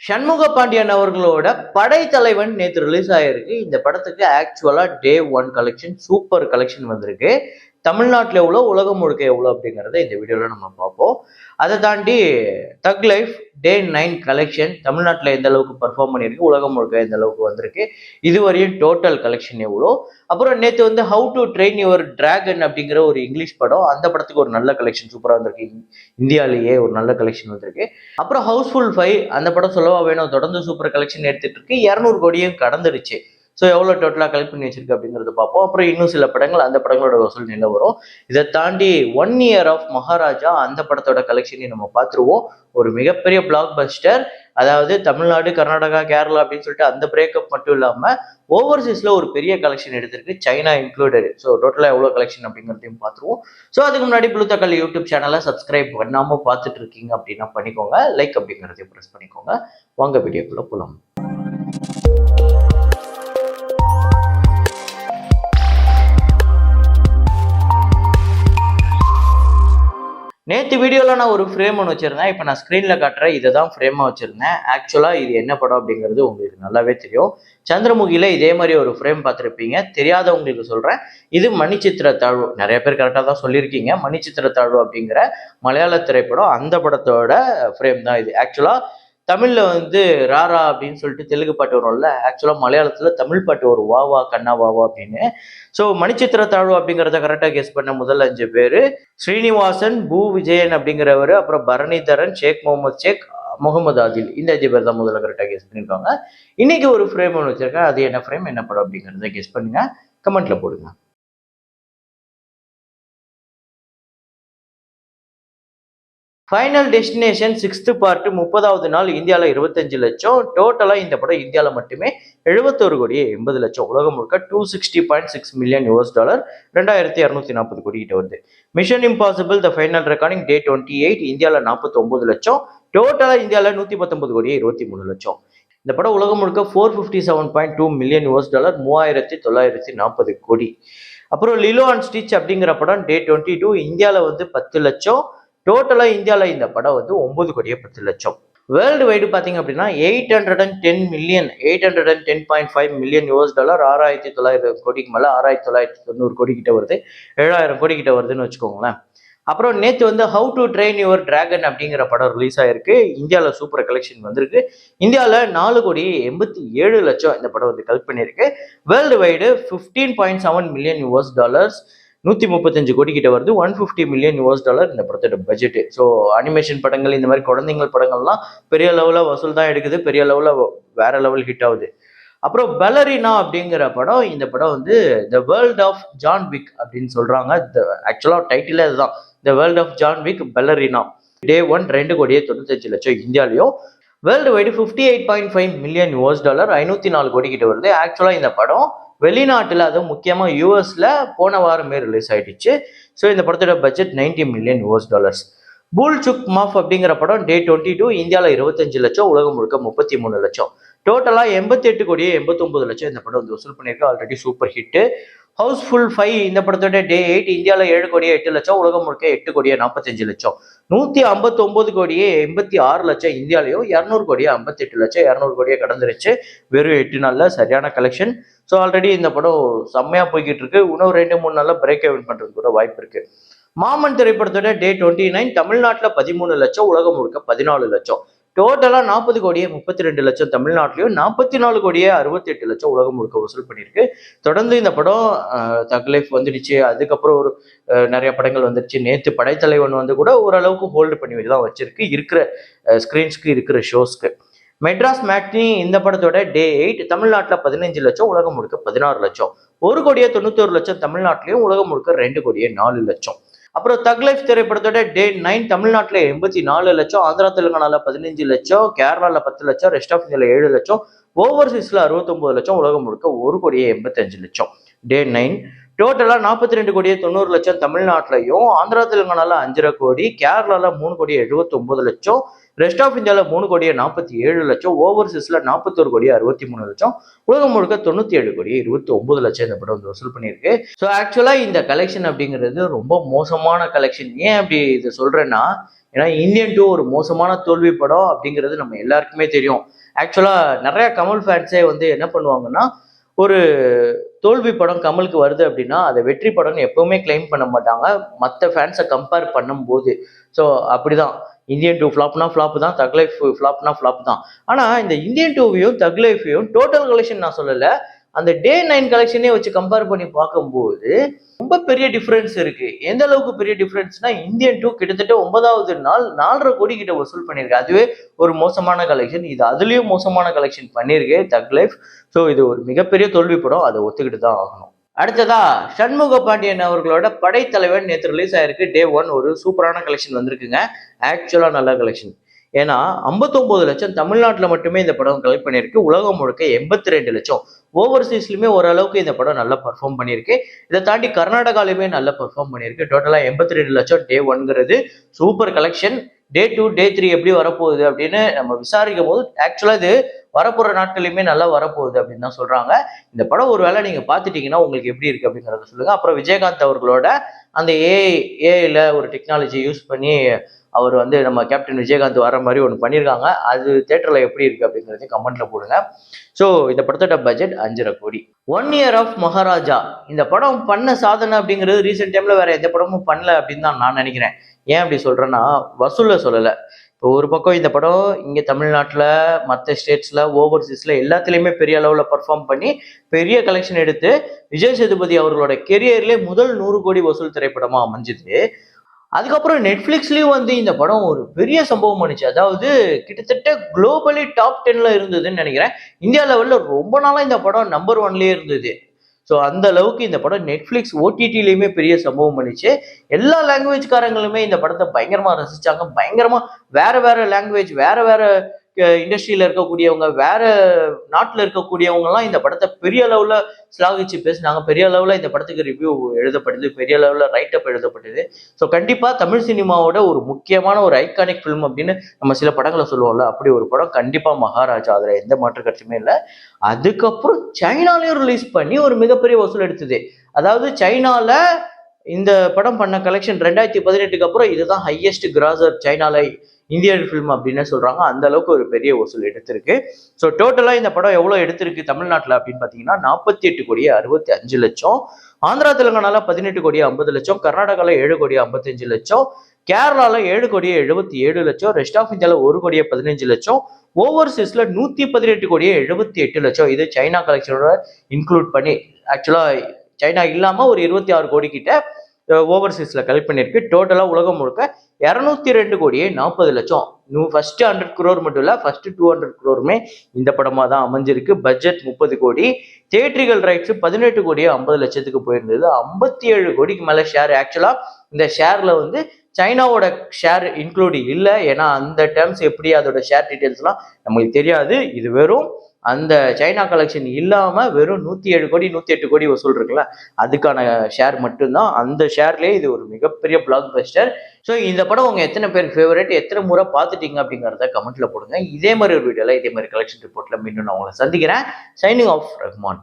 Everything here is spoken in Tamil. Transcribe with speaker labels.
Speaker 1: சண்முக பாண்டியன் அவர்களோட படைத்தலைவன் நேற்று ரிலீஸ் ஆயிருக்கு. இந்த படத்துக்கு ஆக்சுவலா டே 1 கலெக்ஷன் சூப்பர் கலெக்ஷன் வந்திருக்கு. தமிழ்நாட்டில் எவ்வளோ, உலகம் முழுக்க எவ்வளோ அப்படிங்கிறத இந்த வீடியோவில் நம்ம பார்ப்போம். அதை தாண்டி தக் லைஃப் டே 9 கலெக்ஷன் தமிழ்நாட்டில் எந்த அளவுக்கு பர்ஃபார்ம் பண்ணியிருக்கு, உலகம் முழுக்க எந்த அளவுக்கு வந்திருக்கு, இதுவரையும் டோட்டல் கலெக்ஷன் எவ்வளோ. அப்புறம் நேற்று வந்து how to train your dragon அப்படிங்கிற ஒரு இங்கிலீஷ் படம், அந்த படத்துக்கு ஒரு நல்ல கலெக்ஷன் சூப்பராக வந்திருக்கு. இந்தியாவிலேயே ஒரு நல்ல கலெக்ஷன் வந்திருக்கு. அப்புறம் ஹவுஸ்ஃபுல் 5 அந்த படம் சொல்லவா வேணும், தொடர்ந்து சூப்பர் கலெக்ஷன் எடுத்துட்டு இருக்கு. 200 கோடியும் கடந்துருச்சு. ஸோ எவ்வளோ டோட்டலாக கலெக்ட் பண்ணி வச்சிருக்கு அப்படிங்கிறத பார்ப்போம். அப்புறம் இன்னும் சில படங்கள் அந்த படங்களோட வசூல் நிலை வரும். இதை தாண்டி 1 இயர் ஆஃப் மகாராஜா அந்த படத்தோட கலெக்ஷனையும் நம்ம பார்த்துருவோம். ஒரு மிகப்பெரிய பிளாக் பஸ்டர். அதாவது தமிழ்நாடு, கர்நாடகா, கேரளா அப்படின்னு சொல்லிட்டு அந்த பிரேக்கப் மட்டும் இல்லாமல் ஓவர்சீஸ்ல ஒரு பெரிய கலெக்ஷன் எடுத்திருக்கு, சைனா இன்க்ளூடட். ஸோ டோட்டலாக எவ்வளோ கலெக்ஷன் அப்படிங்கிறதையும் பார்த்துருவோம். ஸோ அதுக்கு முன்னாடி ப்ளூ தக்காளி யூடியூப் சேனலை சப்ஸ்கிரைப் பண்ணாமல் பார்த்துட்டு இருக்கீங்க அப்படின்னா பண்ணிக்கோங்க. லைக் அப்படிங்கிறதையும் ப்ரெஸ் பண்ணிக்கோங்க. வாங்க வீடியோக்குள்ள போகலாம். நேற்று வீடியோவில் நான் ஒரு ஃப்ரேம் ஒன்று வச்சுருந்தேன். இப்போ நான் ஸ்க்ரீனில் காட்டுறேன். இதை தான் ஃப்ரேமாக வச்சுருந்தேன். ஆக்சுவலாக இது என்ன படம் அப்படிங்கிறது உங்களுக்கு நல்லாவே தெரியும். சந்திரமுகியில் இதே மாதிரி ஒரு ஃப்ரேம் பார்த்துருப்பீங்க. தெரியாதவங்களுக்கு சொல்கிறேன். இது மணிச்சித்திர தாழ்வு. நிறைய பேர் கரெக்டாக தான் சொல்லியிருக்கீங்க. மணிச்சித்திர தாழ்வு அப்படிங்கிற மலையாள திரைப்படம், அந்த படத்தோட ஃப்ரேம் தான் இது. ஆக்சுவலாக தமிழில் வந்து ராரா அப்படின்னு சொல்லிட்டு தெலுங்கு பாட்டு வரும்ல, ஆக்சுவலாக மலையாளத்தில் தமிழ் பாட்டு வரும், வா வா கண்ணா வா வா அப்படின்னு. ஸோ மணிச்சித்திர தாழ்வு அப்படிங்கிறத கரெக்டாக கெஸ் பண்ண முதல் 5 பேர் ஸ்ரீனிவாசன், பூ விஜயன் அப்படிங்கிறவர், அப்புறம் பரணிதரன், ஷேக் முகமது ஷேக், முகமது ஆதில். இந்த 5 பேர் தான் முதல்ல கரெக்டாக கெஸ் பண்ணியிருக்காங்க. இன்னைக்கு ஒரு ஃப்ரேம் ஒன்று வச்சிருக்கேன். அது என்ன ஃப்ரேம், என்ன படம் அப்படிங்கிறத கெஸ் பண்ணுங்க, கமெண்ட்ல போடுங்க. ஃபைனல் டெஸ்டினேஷன் 6th பார்ட் 30வது நாள் இந்தியாவில் 25 லட்சம். டோட்டலாக இந்த படம் இந்தியாவில் மட்டுமே 71 கோடியே 80 லட்சம். உலகம் முழுக்க $260.6 மில்லியன் $, 2240 கோடி கிட்ட வருது. மிஷன் இம்பாசிபிள் த ஃபைனல் ரெக்கார்டிங் டே 28 இந்தியாவில் 49 லட்சம். டோட்டலாக இந்தியாவில் 119 கோடியே 23 லட்சம். இந்த படம் உலகம் முழுக்க $457.2 மில்லியன் $, 3940 கோடி. அப்புறம் லிலோ அண்ட் ஸ்டிச் அப்படிங்கிற படம் டே 22 இந்தியாவில் வந்து 10 லட்சம். டோட்டலாக இந்தியாவில் இந்த படம் வந்து 9 கோடியே 10 லட்சம். வேர்ல்டு வைடு பார்த்தீங்க அப்படின்னா 810 மில்லியன், 810.5 மில்லியன் $, 6900 கோடிக்கு மேலே, 6990 கோடி கிட்ட வருது, 7000 கோடி கிட்ட வருதுன்னு வச்சுக்கோங்களேன். அப்புறம் நேற்று வந்து how to train your dragon அப்படிங்கிற படம் ரிலீஸ் ஆயிருக்கு. இந்தியாவில் சூப்பர் கலெக்ஷன் வந்திருக்கு. இந்தியாவில் 4 கோடி 87 லட்சம் இந்த படம் வந்து கலெக்ட் பண்ணியிருக்கு. வேர்ல்டு வைடு 15.7 மில்லியன் $, 135 கோடி கிட்ட வருது, 150 மில்லியன் $, இந்த படத்தோட பட்ஜெட். ஸோ அனிமேஷன் படங்கள், இந்த மாதிரி குழந்தைங்கள் படங்கள்லாம் பெரிய லெவலில் வசூல் தான் எடுக்குது, பெரிய லெவலில் வேற லெவல் ஹிட் ஆகுது. அப்புறம் பெலரினா அப்படிங்கிற படம், இந்த படம் வந்து the world of John Wick அப்படின்னு சொல்றாங்க. ஆக்சுவலாக டைட்டிலே அதுதான், the world of John Wick ballerina. Day 1 2 கோடியே 95 லட்சம் இந்தியாலையும். வேர்ல்டு வைடு 58.5 மில்லியன் $, 504 கோடி கிட்ட வருது. ஆக்சுவலாக இந்த படம் வெளிநாட்டில், அதுவும் முக்கியமாக யூஎஸ்ல போன வாரமே ரிலீஸ் ஆயிடுச்சு. ஸோ இந்த படத்தோட பட்ஜெட் $90 மில்லியன் $. பூல் சுக் மாஃப் அப்படிங்கிற படம் டே 22 இந்தியாவில் 25 லட்சம், உலகம் முழுக்க 33 லட்சம். டோட்டலாக 88 கோடியே 89 லட்சம் இந்த படம் வந்து வசூல் பண்ணியிருக்கு. Already super hit. ஹவுஸ்ஃபுல் 5 இந்த படத்தோட டே 8 இந்தியாவில் 7 கோடியே 8 லட்சம், உலகம் முழுக்க 8 கோடியே 45 லட்சம். 159 கோடியே 86 லட்சம் இந்தியாலையும், 200 கோடியே 58 லட்சம், 200 கோடியே கடந்துருச்சு வெறும் 8 நாளில். சரியான கலெக்ஷன். ஸோ ஆல்ரெடி இந்த படம் செம்மையாக போய்கிட்டு இருக்கு. இன்னும் 2-3 நாளில் பிரேக் எவன் பண்ணுறது கூட வாய்ப்பு இருக்கு. மாமன் திரைப்படத்தோட டே 29 தமிழ்நாட்டில் 13 லட்சம், உலகம் முழுக்க 14 லட்சம். டோட்டலாக 40 கோடியே 32 லட்சம் தமிழ்நாட்டிலையும், 44 கோடியே 68 லட்சம் உலகம் முழுக்க வசூல் பண்ணியிருக்கு. தொடர்ந்து இந்த படம் தக் லைஃப் வந்துடுச்சு. அதுக்கப்புறம் ஒரு நிறைய படங்கள் வந்துடுச்சு. நேற்று படைத்தலைவன் வந்து கூட ஓரளவுக்கு ஹோல்டு பண்ணி தான் வச்சிருக்கு, இருக்கிற ஸ்க்ரீன்ஸ்க்கு, இருக்கிற ஷோஸ்க்கு. மெட்ராஸ் மேட்னி இந்த படத்தோட டே 8 தமிழ்நாட்டில் 15 லட்சம், உலகம் முழுக்க 16 லட்சம். 1 கோடியே 91 லட்சம் தமிழ்நாட்டிலையும், உலகம் முழுக்க 2 கோடியே 4 லட்சம். அப்புறம் தக் லைஃப் திரைப்படத்தோட டே 9 தமிழ்நாட்டில் 84 லட்சம், ஆந்திரா தெலுங்கானால 15 லட்சம், கேரளாவில் 10 லட்சம், ரெஸ்ட் ஆஃப் இந்தியாவில் 7 லட்சம், ஓவர்சீஸ்ல 69 லட்சம், உலகம் முழுக்க 1 கோடியே 85 லட்சம். டே 9 டோட்டலாக 42 கோடியே 90 லட்சம் தமிழ்நாட்டிலையும், ஆந்திரா தெலுங்கானால 5.5 கோடி, கேரளாவில் 3 கோடியே 79 லட்சம், ரெஸ்ட் ஆஃப் இந்தியாவில் 3,47,00,000, ஓவர்சீஸ்ல 41,63,00,000, உலகம் முழுக்க 97,29,00,000 இந்த படம் வந்து வசூல் பண்ணியிருக்கு. ஸோ ஆக்சுவலா இந்த கலெக்ஷன் அப்படிங்கிறது ரொம்ப மோசமான கலெக்ஷன். ஏன் அப்படி இதை சொல்றேன்னா, ஏன்னா இந்தியன் 2 ஒரு மோசமான தோல்வி படம் அப்படிங்கிறது நம்ம எல்லாருக்குமே தெரியும். ஆக்சுவலா நிறைய கமல் ஃபேன்ஸே வந்து என்ன பண்ணுவாங்கன்னா, ஒரு தோல்வி படம் கமலுக்கு வருது அப்படின்னா அதை வெற்றி படம்னு எப்பவுமே கிளைம் பண்ண மாட்டாங்க மற்ற ஃபேன்ஸை கம்பேர் பண்ணும்போது. ஸோ அப்படிதான் இந்தியன் 2 ஃப்ளாப்னா ஃப்ளாப் தான், தக் லைஃப் ஃப்ளாப்னா ஃப்ளாப் தான். ஆனால் இந்த இந்தியன் 2வையும் தக் லைஃபையும் டோட்டல் கலெக்ஷன் நான் சொல்லலை, அந்த டே 9 கலெக்ஷனே வச்சு கம்பேர் பண்ணி பார்க்கும்போது ரொம்ப பெரிய டிஃபரன்ஸ் இருக்கு. எந்த அளவுக்கு பெரிய டிஃபரன்ஸ்னா, இந்தியன் 2 கிட்டத்தட்ட 9வது நாள் 4,50 கோடி கிட்ட வசூல் பண்ணியிருக்கு. அதுவே ஒரு மோசமான கலெக்ஷன். இது அதுலயும் மோசமான கலெக்ஷன் பண்ணியிருக்கு தக் லைஃப். ஸோ இது ஒரு மிகப்பெரிய தோல்வி படம், அதை ஒத்துக்கிட்டு தான் ஆகணும். அடுத்ததா சண்முக பாண்டியன் அவர்களோட படைத்தலைவன் நேற்று ரிலீஸ் ஆயிருக்கு. டே 1 ஒரு சூப்பரான கலெக்ஷன் வந்திருக்குங்க. ஆக்சுவலா நல்ல கலெக்ஷன். ஏன்னா 59 லட்சம் தமிழ்நாட்டில் மட்டுமே இந்த படம் கலெக்ட் பண்ணியிருக்கு. உலகம் முழுக்க 82 லட்சம். ஓவர்சீஸ்லயுமே ஓரளவுக்கு இந்த படம் நல்லா பர்ஃபார்ம் பண்ணியிருக்கு. இதை தாண்டி கர்நாடகாலையுமே நல்லா பர்ஃபார்ம் பண்ணியிருக்கு. டோட்டலா 82 லட்சம் டே 1ங்கிறது சூப்பர் கலெக்ஷன். டே 2 டே 3 எப்படி வரப்போகுது அப்படின்னு நம்ம விசாரிக்கும் போது ஆக்சுவலா இது வரப்போற நாட்களையுமே நல்லா வரப்போகுது அப்படின்னு தான் சொல்றாங்க. இந்த படம் ஒரு வேளை நீங்க பாத்துட்டீங்கன்னா உங்களுக்கு எப்படி இருக்கு அப்படிங்கறத சொல்லுங்க. அப்புறம் விஜயகாந்த் அவர்களோட அந்த ஏஐல ஒரு டெக்னாலஜி யூஸ் பண்ணி அவர் வந்து நம்ம கேப்டன் விஜயகாந்த் வர மாதிரி ஒன்று பண்ணியிருக்காங்க. அது தேட்டர்ல எப்படி இருக்கு அப்படிங்கிறதையும் கமெண்ட்ல போடுங்க. ஸோ இந்த படத்தோட பட்ஜெட் 5,50 கோடி. 1 இயர் ஆஃப் மகாராஜா இந்த படம் பண்ண சாதனை அப்படிங்கிறது ரீசெண்ட் டைம்ல வேற எந்த படமும் பண்ணல அப்படின்னு தான் நான் நினைக்கிறேன். ஏன் அப்படி சொல்றேன்னா, வசூல சொல்லலை. இப்போ ஒரு பக்கம் இந்த படம் இங்கே தமிழ்நாட்டில், மற்ற ஸ்டேட்ஸில், ஓவர்சீஸில் எல்லாத்துலேயுமே பெரிய அளவில் பர்ஃபார்ம் பண்ணி பெரிய கலெக்ஷன் எடுத்து விஜய் சேதுபதி அவர்களோட கெரியர்லேயே முதல் 100 கோடி வசூல் திரைப்படமாக அமைஞ்சுது. அதுக்கப்புறம் நெட்ஃப்ளிக்ஸ்லயும் வந்து இந்த படம் ஒரு பெரிய சம்பவம் பண்ணுச்சு. அதாவது கிட்டத்தட்ட குளோபலி டாப் 10ல இருந்ததுன்னு நினைக்கிறேன். இந்தியா லெவல்ல ரொம்ப நாளா இந்த படம் நம்பர் 1லயே இருந்தது. ஸோ அந்த அளவுக்கு இந்த படம் நெட்ஃப்ளிக்ஸ் ஓடிடிலையுமே பெரிய சம்பவம் பண்ணிச்சு. எல்லா லாங்குவேஜ்காரங்களுமே இந்த படத்தை பயங்கரமா ரசிச்சாங்க. பயங்கரமா வேற வேற லாங்குவேஜ், வேற வேற இண்டஸ்ட்ரியில இருக்கக்கூடியவங்க, வேற நாட்டில் இருக்கக்கூடியவங்கலாம் இந்த படத்தை பெரிய அளவுல ஸ்லாகிச்சு பேசினாங்க. பெரிய அளவுல இந்த படத்துக்கு ரிவ்யூ எழுதப்பட்டது, பெரிய அளவுல ரைட் அப் எழுதப்பட்டது. ஸோ கண்டிப்பா தமிழ் சினிமாவோட ஒரு முக்கியமான ஒரு ஐகானிக் ஃபிலிம் அப்படின்னு நம்ம சில படங்களை சொல்லுவோம்ல, அப்படி ஒரு படம் கண்டிப்பா மகாராஜா. அதுல எந்த மாற்று கருத்துமே இல்லை. அதுக்கப்புறம் சைனாலையும் ரிலீஸ் பண்ணி ஒரு மிகப்பெரிய வசூல் எடுத்தது. அதாவது சைனால இந்த படம் பண்ண கலெக்ஷன் 2018க்கு அப்புறம் இதுதான் ஹையஸ்ட் கிராசர் சைனால இந்தியன் ஃபிலிம் அப்படின்னு சொல்றாங்க. அந்த அளவுக்கு ஒரு பெரிய வசூல் எடுத்திருக்கு. ஸோ டோட்டலா இந்த படம் எவ்வளவு எடுத்திருக்கு தமிழ்நாட்டில் அப்படின்னு பாத்தீங்கன்னா 48,65,00,000, ஆந்திரா தெலுங்கானால 18,50,00,000, கர்நாடகால 7,55,00,000, கேரளால 7,77,00,000, ரெஸ்ட் ஆஃப் இந்தியால 1,15,00,000, ஓவர்சீஸ்ல 118,78,00,000. இது சைனா கலெக்ஷனோட இன்க்ளூட் பண்ணி. ஆக்சுவலா சைனா இல்லாம ஒரு 26 கோடி கிட்ட ஓவர்சீஸ்ல கலெக்ட் பண்ணியிருக்கு. டோட்டலா உலகம் முழுக்க 202,40,00,000. ஃபர்ஸ்ட் 100 crore மட்டும் இல்ல, ஃபர்ஸ்ட் 200 crore இந்த படமா தான் அமைஞ்சிருக்கு. பட்ஜெட் 30 கோடி. தியேட்டரிக்கல் ரைட்ஸ் 18,50,00,000 போயிருந்தது. 57 கோடிக்கு மேல ஷேர். ஆக்சுவலா இந்த ஷேர்ல வந்து சைனாவோட ஷேர் இன்க்ளூட் இல்லை. ஏன்னா அந்த டேர்ம்ஸ் எப்படி, அதோட ஷேர் டீடைல்ஸ்லாம் நம்மளுக்கு தெரியாது. இது வெறும் அந்த சைனா கலெக்ஷன் இல்லாம வெறும் 107 கோடி 108 கோடி வசூல் இருக்குல்ல, அதுக்கான ஷேர் மட்டும்தான். அந்த ஷேர்லயே இது ஒரு மிகப்பெரிய பிளாக் பஸ்டர். ஸோ இந்த படம் உங்க எத்தனை பேருக்கு ஃபேவரட், எத்தனை முறை பார்த்துட்டீங்க அப்படிங்கிறத கமெண்ட்ல போடுங்க. இதே மாதிரி ஒரு வீடியோல இதே மாதிரி கலெக்ஷன் ரிப்போர்ட்ல மீண்டும் நான் உங்களை சந்திக்கிறேன். Signing off Rahman.